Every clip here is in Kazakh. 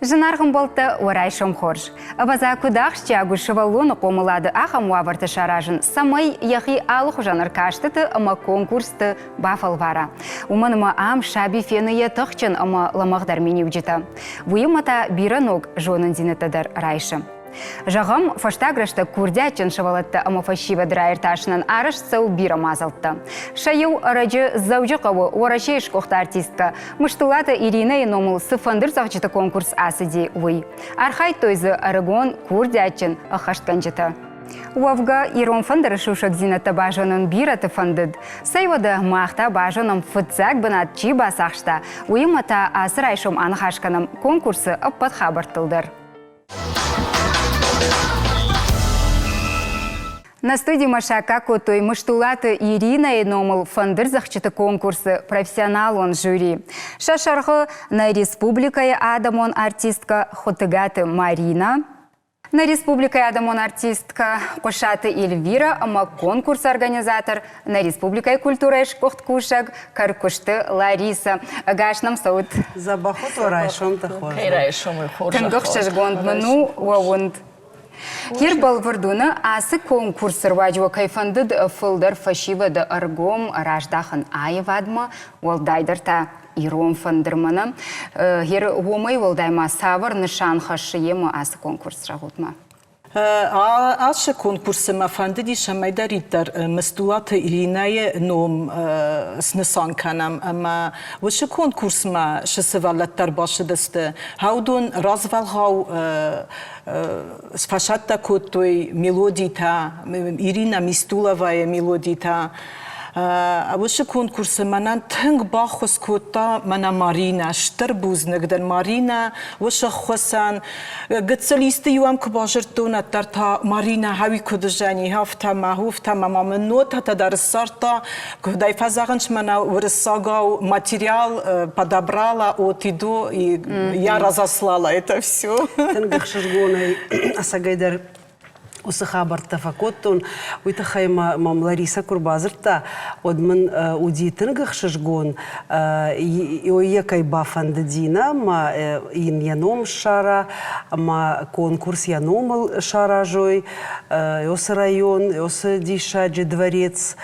Жынарғын болты орай шомхорж. Абаза кудақ штягу шывалуны қомылады ағам уавырты шаражын самай яхи алық жаныр каштыты ама конкурсты бафал вара. Уманыма ам шаби феные тұқчын ама ламағдар меню жита. Вуйымата бираног жонын зинетадыр райшы. Жағым фаштаграшты курдячын шывалатты ама фашива драйырташынан арыш сау бира мазалтты. Шайыу арачы заужы қавы орашей шкоқта артистка. Мыштылаты Ирина и номыл сыфандыр завчыты конкурс асыди уй. Архай тойзы арагон курдячын ахашткан жыты. Уавга ирон фандыры шушак зинатты бажанын бираты фандыд. Сайвады мақта бажаным фытзак бінат чи басақшта. Уйымата асыр айшым анхашканым конкурсы аппат хабартылдыр. На студии Машака Котой Мыштулаты Ирина и номыл фандыр захчыты конкурсы профессионал он жюри. Шашарғы на республикае адамон артистка Хотыгаты Марина. На республикае адамон артистка Кошаты Эльвира, ама конкурс организатор на республикае культура ешкохт кушак Каркушты Лариса. Гашнам саут. Забахот орайшом тахор. Хайрайшом и хоржа. Тынгық шашгонд мыну уаунд. Хер балвардуна асы конкурсыр ваджуа кайфандыд фылдар фашивады аргом раждахын айвадма уалдайдырта иром фандырмана. Хер уомай уалдайма савар нышан хашиема асы конкурс рагутма. Ашы конкурсы мафандыди шамайдаритар мастулаты Иринае ном снысан канам, ама выше конкурс ма шысывалаттар башы дысты. Хаудун развалхау сфашатта коттой мелодита, Ирина Мистуловая мелодита. А выше конкурсы манан тынг бахос кота мана Марина штырбузнэгдэн Марина выше хосан гыцэлисты юам кбажыртуна тарта Марина хави кудыжани хафтама мамын нота тадарысарта кудай фазаганч мана вырысагау материал подобрала от иду и я разослала это все. Тынгых шыргоной асагайдар осы хабарта факоттон уйтахайма мам Лариса Курбазырта одмын удитынгых шыжгон ойекай бафанды дина ма ин яном шара ма конкурс яномыл шара жой осы район осы дишаджи дворец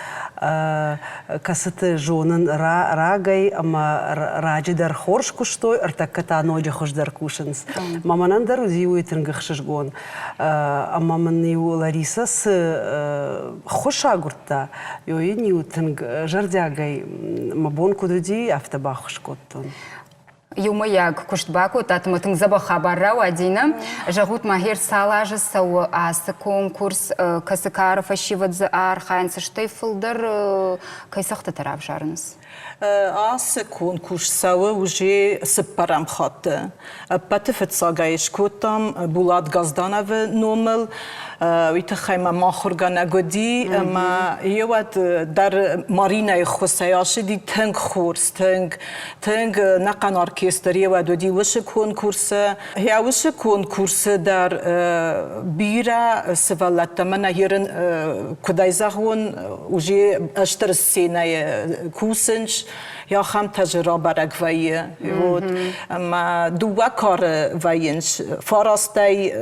касыты жонын рагай ама раджидар хорш куштой артакката нойджа хошдар кушынс маманандар узи уйтынгых шыжгон амамын Лариса с хошагурта, йои ньютинг жардягай мабон кудуди автобах шкоттон. Юмаяк куштбаку татматың забаха баррау адина жагут махер салажы сау асы конкурс касыкаров ашивадзы архайнсы штейфылдыр кайсақты тарап жарыныз. Асы конкурс сауы уже сыппарам хаты. Патыфет сагаиш котам Булат Газдановы номыл ويتخيم ما خرجنا جدي ما يواد در مارينا خسياشي دي تنگ خورس تنگ نقن أوركستر يواد ودي وش كونكورس هي وش كونكورس در بيرا سفالات منا هيرن كدايزهون وجي أشتر السنة كوسنش یا خم تجربه رگویی ما دو کار وینش فراستی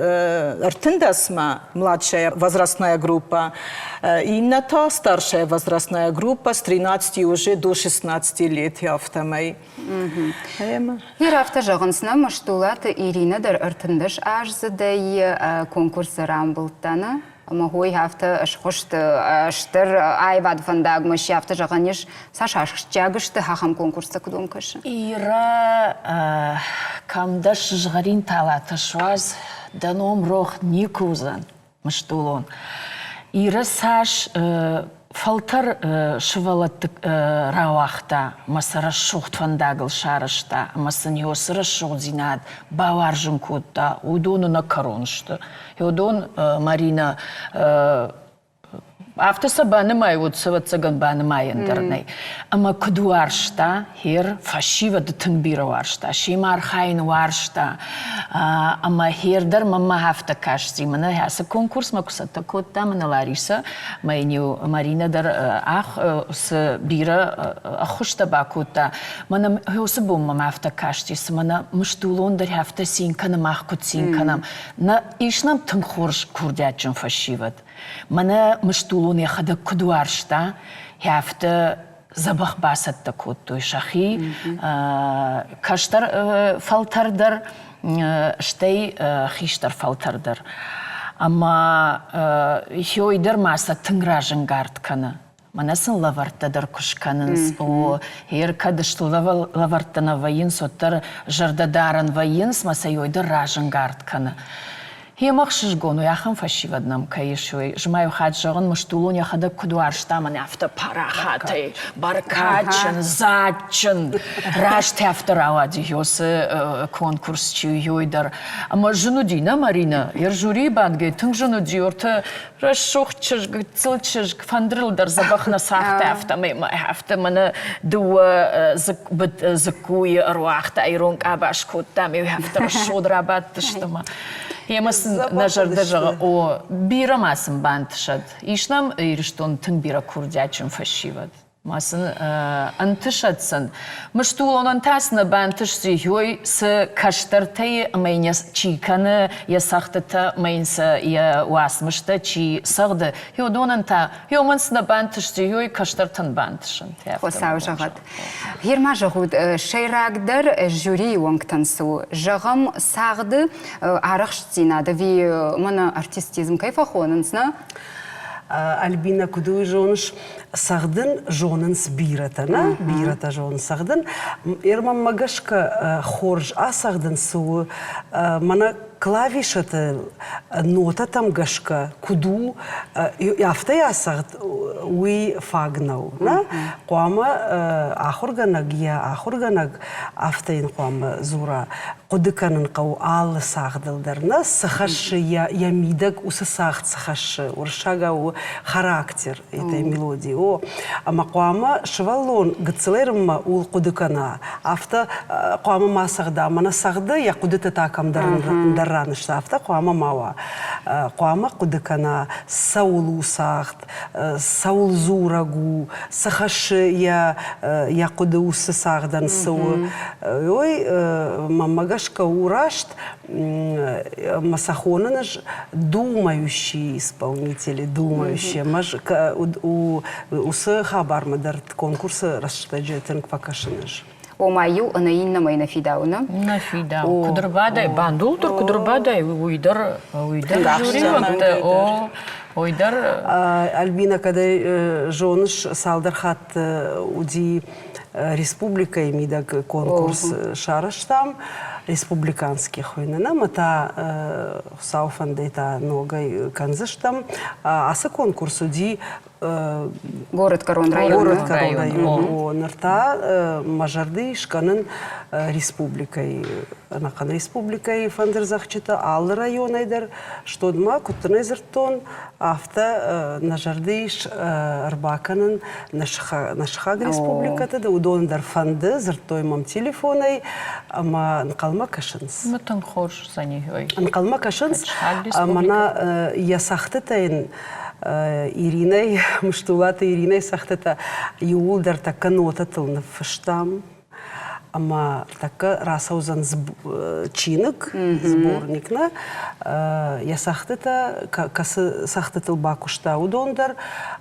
ارتندس ما младшая возрастная группа и на та старшая возрастная группа с 13 уже до 16 лет я автомай. Хер авто жағынсына Мыштулаты Ирина дар артындыш ажзыдай конкурсы рамбылтана. Могой хафта шхошты штыр айвад фандаг мыши хафта жағанеш сашашчагышты хахам конкурса кудомкашы. Ира камдаш жғарин талаты шваз даном рох никузан мыштулон. Ира саш фалтар шывалаттык рауахта масара шухт фандагыл шарышта масын йосыра шухт зинад баваржын кутта удону на короншты. Йодон Марина Автоса банымай, вот цыган банымай интерней. Ама кудуаршта, хер фашива да тынбира варшта, шимар хайн варшта. Ама хердер мама хафта кашти. Мана хаса конкурс макусата котта, мана Лариса, майню Марина дар ах с бира ахушта бакута. Мана хеоса бум мама хафта кашти, мана мыштулон дар хафта синкана махкут синканам. На ишнам тынхорш курдячын фашиват. Мана мыштулон яхада кудуаршта, яфта забах басатта котту шахи, каштар фалтардар, штей хиштар фалтардар. Ама хёйдар маса тынгражын гарткана. Манасын лавартадар кушканынс, о кадышты лавартана вайын, соттар жардадаран вайынс, маса йойдар ражын гарткана. Хемах шижгону яхам фашиваднам каишуй. Жмаю хаджаган мыштулун яхада кудуарштаман яфта парахатай, баркачын, зачын. Рашт яфта равади йосы конкурс чу йойдар. Ама жынудина Марина, ер жюри банге, тың жынуди орта расшухчыжг, цылчыжг, фандрылдар забахна сахта яфта мейма яфта мана дуа закуй руахта айронг абашкутта мей яфта расшудрабат тыштама. Емас нажардажага о бирамасын бантышад. Ишнам ирштон тын бира курдячын фашивад. Масын антышадсын. Мыштулонан тасна бантышсы йой с каштартай майняс чиканы ясахтата майнса я уасмышта чи сагды. Йодонан та йомансна бантышсы йой каштартан бантышын. Хосау жағат. Хирма жағуд шайрагдар жюри оңктансу. Жағым сағды арақштинады. Ви мұны артистизм кайфахонынсна? Альбина кудуй жоныш сагдын жонынс биратана, бирата жонын сагдын. Ермам магашка хорж а сагдын суы, мана клавишаты нота там гашка куду яфта ясагд уи фагнау, на? Қуама ахурганаг я ахурганаг афтаин қуама зура қудыканын қау алы сагдылдарна сахашы я мидаг усы сагд сахашы уршагау характер этой мелодии. О, ама қуама шываллон гыцелерма ул қудыкана афта қуама масагда мана сагды я қудыты такамдарын ранышта афта қуама мава қуама қудыкана саулу сагд саул зурагу сахашы я қуды усы сагдан сауы ой мамагашка урашт масахоныш думающие исполнители, думающие. Усы хабармадар конкурсы расштаджетен покашыныш. О маю анаинна майна фидауна. На фидау. Кудырбадай бандултур, кудырбадай уйдар жюри ванты. О уйдар. Альбина, когда жоныш салдархат уди республика имидак конкурс шараштам. Республиканский хойнана, мата сауфандейта ногой канзыштам, асы конкурс уди город Корон район. Город Корон район. Нырта мажарды шканын республикой, нақан республикой фандерзахчыта аллы район айдар, что дма куттын айзыртон, авто нажарды рбаканын нашхаг республикаты, да удондар фанды, зыртой мам телефоной, ама нқалма кашынс. Мытын хорш занигой. Нқалма кашынс, мана ясахты тайын Ириной, мыштулата Ириной сахтата юлдар така нота тылны фыштам, ама така расаузан чинык, сборникна, я сахтата, касы сахтатыл бакушта удондар,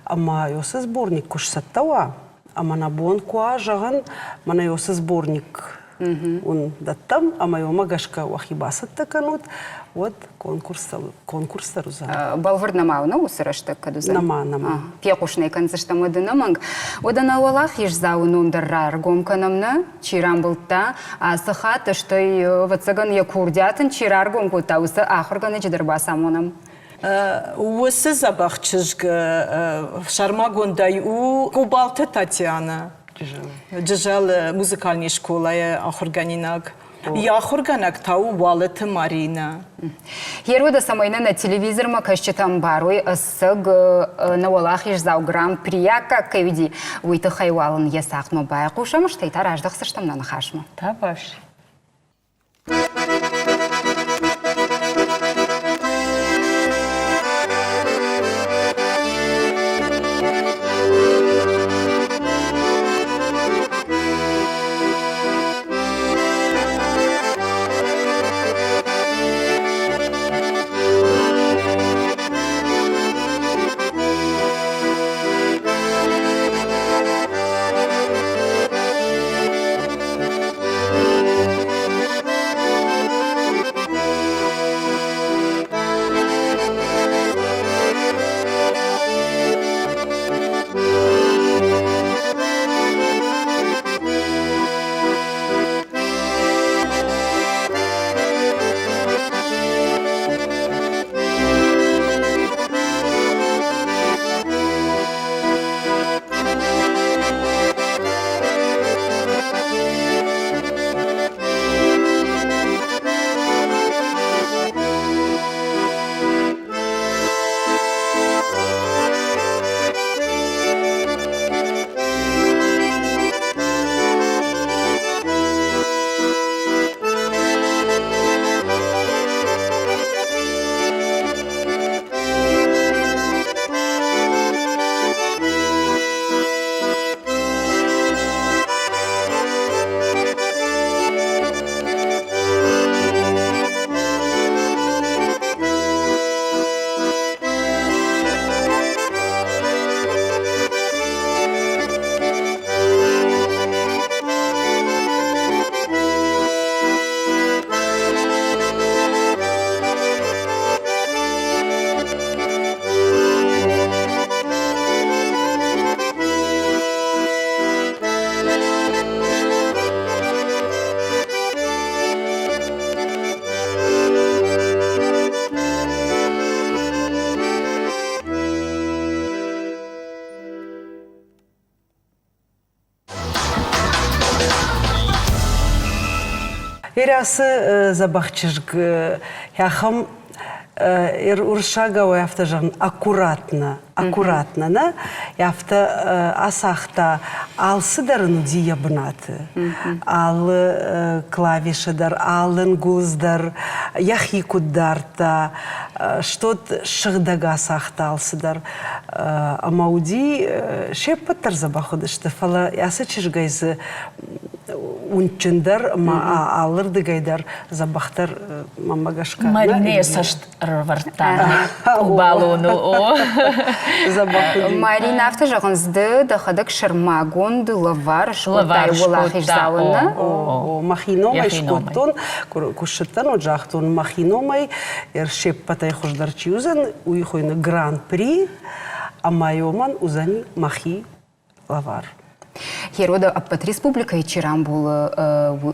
ама йосы сборник кушсаттауа, ама набон куа жаган, мана йосы сборник он даттам, ама йома гашка вахибасат таканут, вот конкурс таруза. Балвар намауна усырашты кадуза? Нама. Пекушный концерштам одынаманг. Одана олах еш заунундаррар гомканамна, чирам булта, а сахата, что и вацаган я курдятын, чирар гомкута, усы ахурганы жидырба самонам. Усы забахчыжг шармагондай у Кубалты Татьяна. Джижал музыкальной школы ахурганинаг. Яхурганак тау валеты Марина. Ерода самойна на телевизор ма кашчетам барой сыг на Олахиш зау гран-прияка кайди уйты хайвалын ясақма бай қушамыш тайтар аждық сыштамна нахашма. Табаш. Ирасы забахчижг яхам уршага яфта аккуратно, на яфта асахта алсыдарын дия бнаты, ал клавишадар, алын гуздар, яхи куддарта, что-то шагдага асахта алсыдар, амауди шеппаттар забаходышты, фала ясычижга из унчындар, алыр дегайдар забахтар мамагашка. Марине сашт рвартана балуну о. Марина авто жағынзды дақадық шырмагонды лавар шкотай олахиш залыны. Махиномай шкоттон, кушыттан оджақтон махиномай шеппатай хождар чиузан уйхойны гран-при, а майоман узани махи лавар. Ерода аппат республика ичирам булы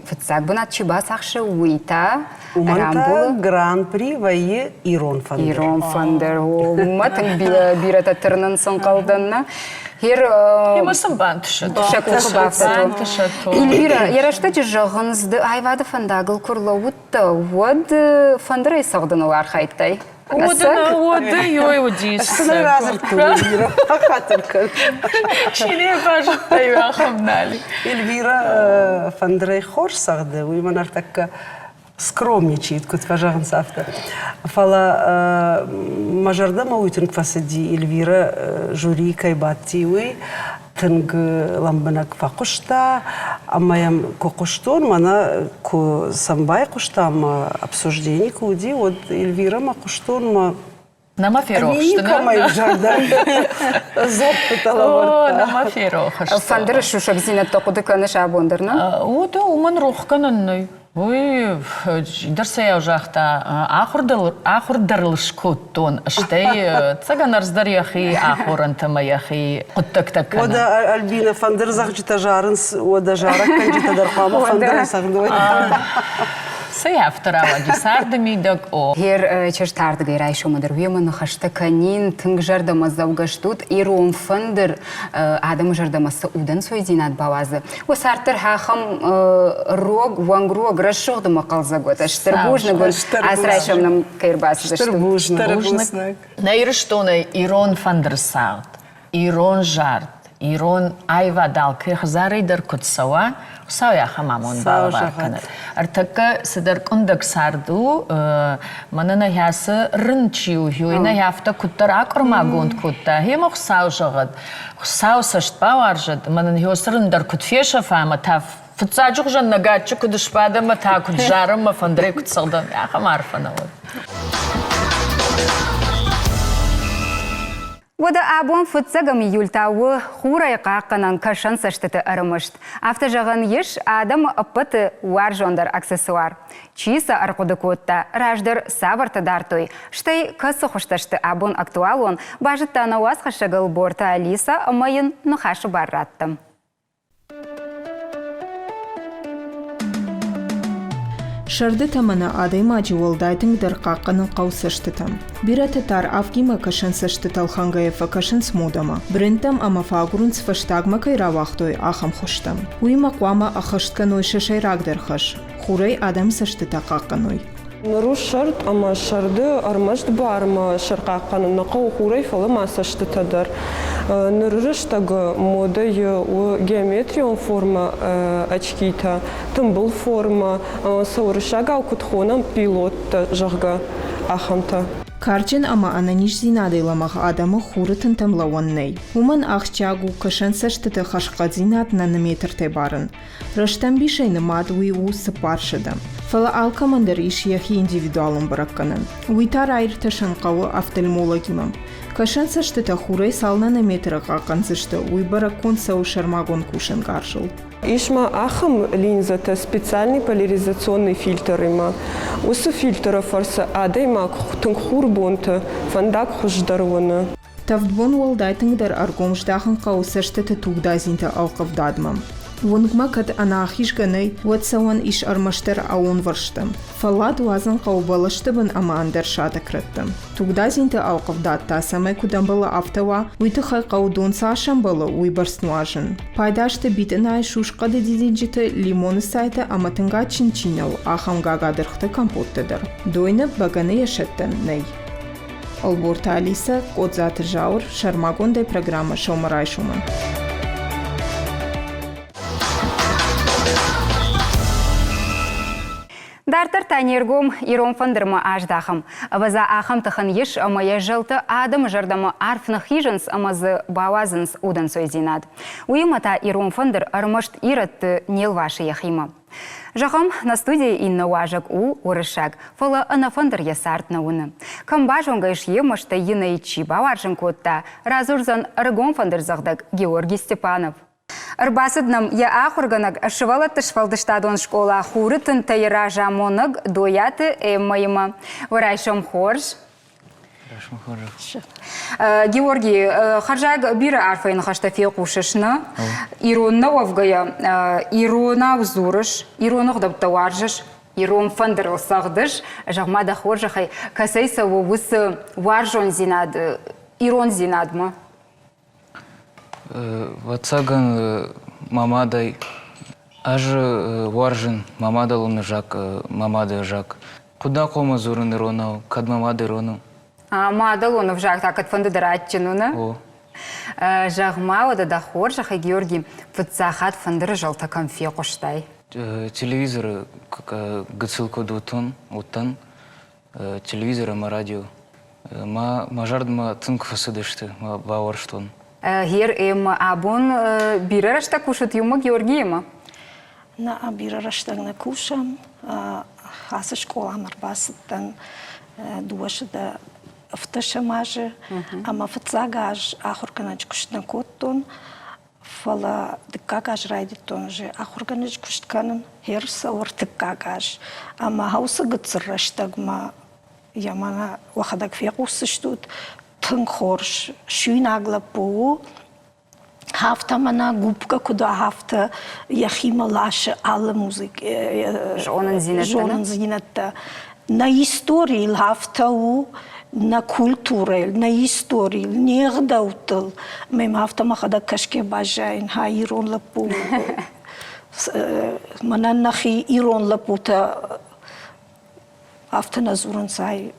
фытсак бынат чиба сақшы уйта Уманта гран-при вайе Ирон Фандер. Ирон Фандер. Уматың бирата тырнын сын қалдынна. Емасым бантышат. Эльвира, ярашта жағынызды айвады фандагыл күрлі ұтты. Уад фандыр айсағдынылар қайттай. Оды, йой, удис. Сына разыр Эльвира. Хатыркан. Чине бажыттай вахымнали. Эльвира фандрай хор сағды. Уйманар такка скромничает, кот важаган сафта. Фала мажарда мауитын квасади Эльвира жюри кайбаттиуи. Тынг ламбанак факушта, амаям кокуштон, мана ко самбай кушта, ама обсуждение куди, вот Эльвира макуштон, ма... Намаферо, что на жарда. О, намаферо. Фандыр шушак зинат тоқуды көніш абондырна? Оды, уман рухканынной. Ой, дұрсая жақта ақырдырылыш көттон, іштай цаганарздар яхи ақырынтыма яхи құттық-таққаны. Ода Альбина фандыр зақ жыта жарынс, ода жарақ кән жыта дарқама фандыр сағынды. Саяфтырава десардымидок о. Хер чештарды гайрай шумадыр вемын хашты канин тынг жардама завгаштут ирон фандыр адам жардамасы удан сойдинат бавазы. Осартыр хахам рог вангрог расшогды мақалза год. Штырбужны год асрайшамным кайрбасы. Штырбужны. Найрыштоны ирон фандыр сағд, ирон жард, ирон айвадал кехзарыдыр кутсава, сауя хамамон балварканы. Артакы сыдыр кундык сарду, манына ясы рынчиу юйна яфта куттар акырмагунд кутта. Хемох сау жағыд, сау сашт баваржыд, манын ясы рындар кутфеша фама таф. Фыцаджук жан нагачу кудышпада ма та куджарым ма фандре кутсалдан. Яха марфана вот. Вода абон фыцагам юлтауы хурай қаққанан кашан саштыты арымышт. Авто жағын еш адам апыты уар жондар аксессуар. Чиса арқуды көтті, раждар сабарты дартой. Штай касы құшташты абон актуалуын, бажыттаны уасқа шағыл борта Алиса амайын нұхашы барраттым. Шарды тамана адай мачи волдайтын дар қаққанын қаусыштытам. Бираты тар авгима кашын сыштытал хангаева кашын смудама. Брентам ама фагурун цфаштагма кайра вахтой ахам хуштам. Уима қуама ахыштканой шашайрагдар хаш. Хурай адам сыштыта қаққаной. Нұру шард, ама шарды армашд барма шарқаққаны нақау хурай фалы масаштытадар. Нұрыштағы мода геометрион форма очкита, тымбыл форма, саурышага кутхонам пилот жағға ахамта. Карчен ама ананиш зинадайламақ адамы хуры тынтамлауаннай. Уман ахчагу кашан саштыты хашқадзинат нанометрте барын. Раштан бишайны мадуи у сыпаршыда. Фала алкамандар иш яхи индивидуалым баракканын. Уитар айрташан қауы офтальмологимам. Кашан саштыта хурай сал нанометры қаққанзышты уйбараккон сау шармагон кушан гаршыл. Ишма ахам линзата специальный поляризационный фильтр има. Усы фильтра фарса адайма тынг хурбонты фандак хуждарваны. Тавдбон уалдайтыңдар аргомждахын қау саштыты тугдазинта алқавдадмам. Вонгма кад анахиш ганай ватсаван иш армаштар аун варштам. Фалад вазан қау балаштыбын ама андар шата краттам. Тугдазинта алқавдадта самай кудамбала автава уйтыхай қау дон сашамбала уйбарснуажын. Пайдашты битынай шушқады дидиджиты лимоны сайта ама тынга чинчинал ахам гагадырхты компоттыдар. Дойны баганы яшаттан най. Алборта Алиса, Кодзаты Жаур, Шармагондай программа Шомарай Шуман. Дартыр танергом иром фандырма аждахым. Ваза ахам тахын еш амая жылты адам жардама арфны хижынс амазы бауазынс удан сойзинад. Уймата иром фандыр армашт иратты нелваши яхима. Жағам на студии инна важак у урышак. Фала анафандыр ясарт на уны. Камба жонга иш емашта ина ичи бауаржын котта. Разурзан аргом фандыр зағдаг Георгий Степанов. Арбасыднам я ахурганак шывалатты швалдыштадон школа хурытын тайра жамоныг дояты эммайыма. Варайшым хорж. Георгий, харжаг бира арфайны хаштафе кушышны. Иронна овгая, ирона взурыш, иронық дапта варжыш, ирон фандырыл сағдыш, жағмада хоржахай касайса вовысы варжон зинады, ирон зинадмы. Ватсаган мамадай, ажы варжын мамадалыны жак, мамады жак. Куда кома зурын иронау, кад мамады ирону? Мадалонов жак так от фонды даратчинуна. Жағма ода да хоржахай Георгий ватсахат фандыры жалта конфе қоштай. Телевизор гыцылку дутун, уттан, телевизора ма радио. Ма жардыма тынк фасыдышты, ма бауарштон. Хер эм абон бирарашта кушат юма Георгиема? На бирараштагна кушам, хасы школа марбасыттан дуашыда вташамажы, ама фыцагаж ахурканач куштна коттон, фала дыккагаж райдиттон же ахурканач куштканын хер сауыр тыккагаж, ама хаусы гыцырраштагма ямана вахадак фекусыштут, тынг хорш, шүйн аглап буу, Hafta mana gubka kuda hafta yahima lashe alle muzik. Jonen zinetta. Na истории hafta u na kulturel, na истории, негдаутел. Мем hafta machada kashke bajain ha iron lapu. Mana nahi iron lapu ta hafta nazurun sai.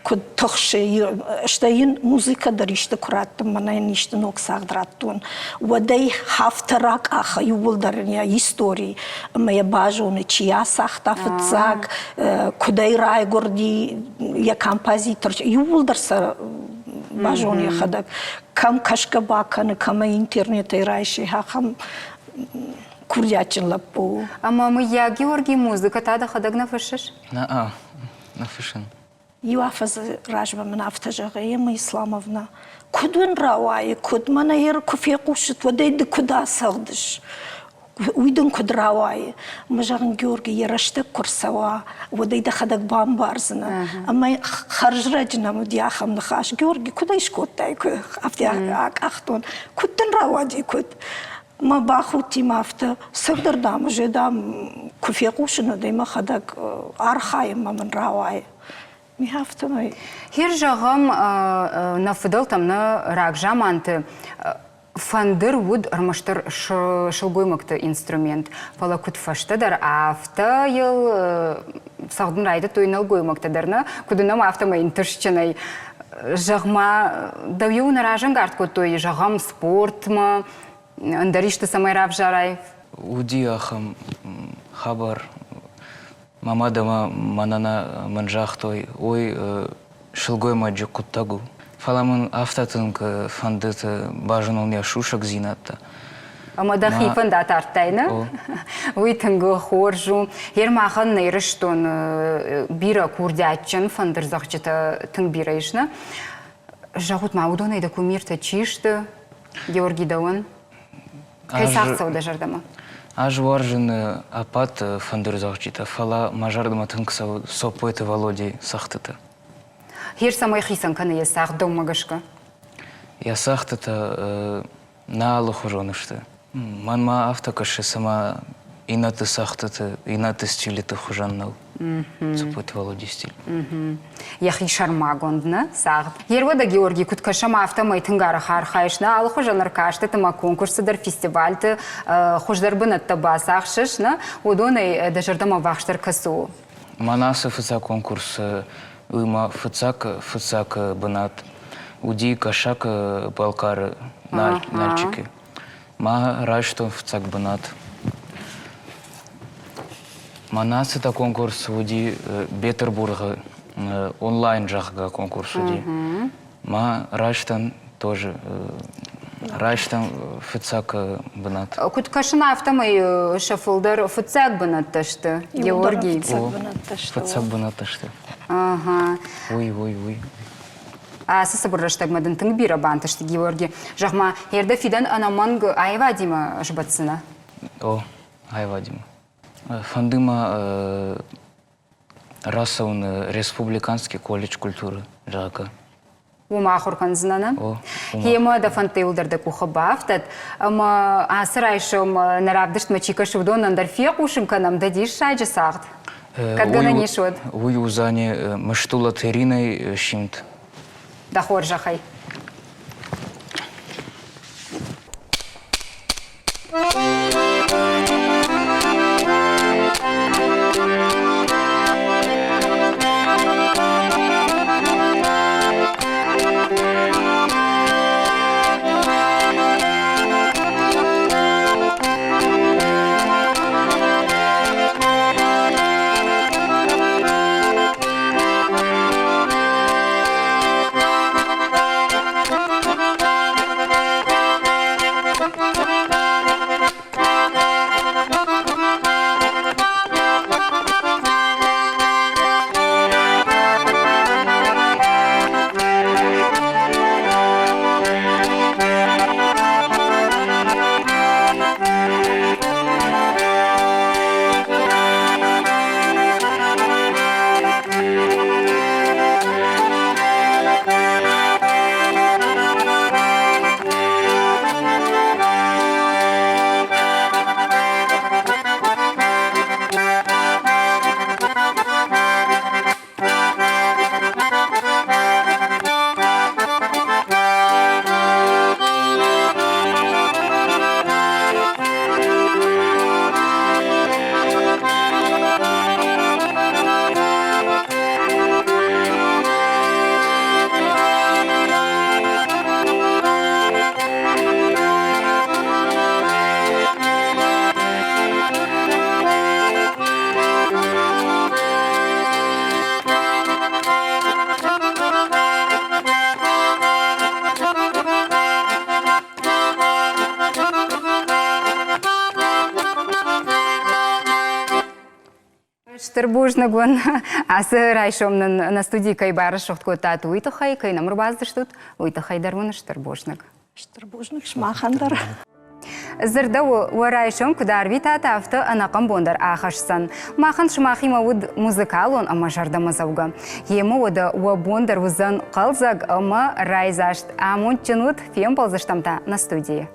Код тохше, штаин музыка даришта кураттым, мана ништа ног сагдыраттун. Вадай хафтарак аха ювулдарня истории. Моя бажоны чия сахта фыцак, кудай рай горди, я композитор. Ювулдарса бажоны хадак. Кам кашкабаканы, кама интернета райши, хахам курдячин лапу. Ама мы я Георгий музыка тада хадак нафышиш? Нафышин. Юафаз ражба من افتجاغيه ما اسلامовنا كدون راواي كد من ير كفي قوشت وديد كدا سغدش ويدن كد راواي مجان جورجي يرشت كرسوا وديد خدك بامبارزنا اما خرج رجنا مديا خم نخاش جورجي كدا يشكوتاي افتيا اختون كدن راواجي كد ما باخوتي مافتا سغدر دام جدام كفي قوشنا ديما خدك ارخاي ما من راواي Хир жағым на фыдал тамны рак жаманты фандыр вуд армаштыр шылгоймыкты инструмент. Фала кут фаштыдар афта ел сағдын райды тойнал гоймыктыдарны. Кудынам автомайын түршчынай. Жағма дауюны ражын гард той жағам спорт ма, андаришты самай рав жарай. Уди ахам хабар. Мама дама манана манжахтой ой шилгой маджи куттагу. Фаламын автотынк фандыт бажын он я шушак зинатта. Ама дахи фандат артайны. Ой тынгы хоржу. Ермахан нейрыштон бира курдячын фандыр захчыта тынг бира ишна. Жагут маудон айда кумирта чишты. Георгий Дауан. Кайсақса ода жардама? Аж варжын апат фандыр захчыта. Фала мажардыма тынгса сопойты Володей сахтыты. Хир самай хисан каны ясақ доммагашка? Ясахтыта на алухужонышты. Манма автокашы сама инаты сахтыты, инаты стилиты хужаннал. Сопойты Володей стиль. Яхи шармагондна сағд. Ервада Георгий куткашама автомай тынгары хархайшна алухужаныр кашты тыма конкурсыдар фестивальты хуждарбынат таба сақшышна удонай дажардама вахштар касу. Манасы фыца конкурс Уйма фыцак бынат, уди кашак балкар нальчики. Ма райштон фыцак бынат. Манасы та конкурс уди Петербурга онлайн жахга конкурс уди. Ма райштон тоже райштон фыцак бынат. Кут кашына автомай шафылдар фыцак бынат ташты, Георгий. Фыцак бынат ташты. Ага. Ой. Сысы бұрыштаг мәдін тың бира бантышты, Георгий. Жағма, ерді фидан анаманг айва дейма жбатсына? О, айва дейма. Фандыма расаун республиканский колледж культуры жака. Ума ахуркан знана? О. Хема да фанты улдарды куха бафтат. Ама асырайшым нарабдышт мачика шывдон андарфия кушым канам дадиш шайджа сағд. Кадгана нишуд? Уй узане мыштула териной шимт. Да хор жахай. Штырбужны гон асы райшомнын на студии кайбары шохткотат уйтахай, кайнам рубаздыштут, уйтахайдар вон штырбужнык. Штырбужнык шмахандар. Зырда уарайшом кудар витата авто анақам бондар ахашсан. Махан шмахима уд музыкалон ама жарда мазауга. Ему уда уа бондар узан қалзаг ама райзашт. Амун чынут фем ползаштамта на студии.